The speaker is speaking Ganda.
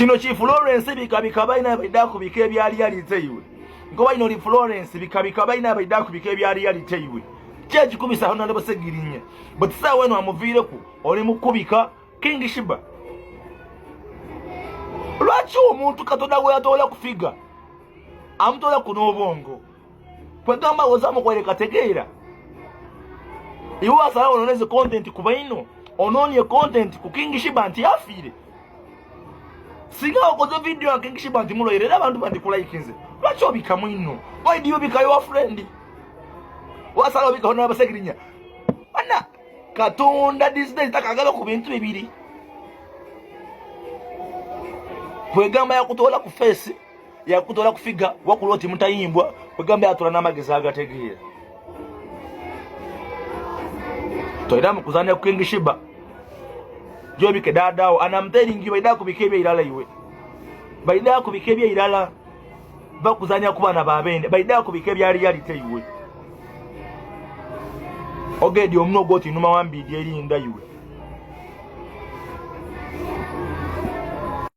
Kino ki Florence bikabika balina baida kubika ebyali yaliteiwe. Ngo balina oli Florence bikabika balina baida kubika ebyali yaliteiwe. Kye kubisa hono ndo basegirinya. But sa wenu amuvire ku oli mukubika King Shiba. Lwaki omuntu Katonda we atola kufiga? Amutola kuno obongo. Kwegamba wozamu kweleka tegeera. Iwa asala ononeze content kubaino. Ononye content ku King Shiba anti afire. Singa okoze video ya King Shiba anti mulo irera abantu bandikulayikinze. Lwaki obika mwino? Why do you bika your friend? Wasala obika hono abasegirinya. Bana Katonda these days takagala ku bintu bibiri. Kwegamba yakutola ku face, yakutola kufiga, wakuloti mutayimbwa, kwegamba yatola namagezi agategeera. Toida mukuzania ku King Shiba. Jobike dadao anamtelingi baida kubikebya ilala iwe. Baida kubikebya ilala. Bakuzania kubana babende, baida kubikebya ali iwe. Ogedi omno goti numa wambidi eri inda iwe.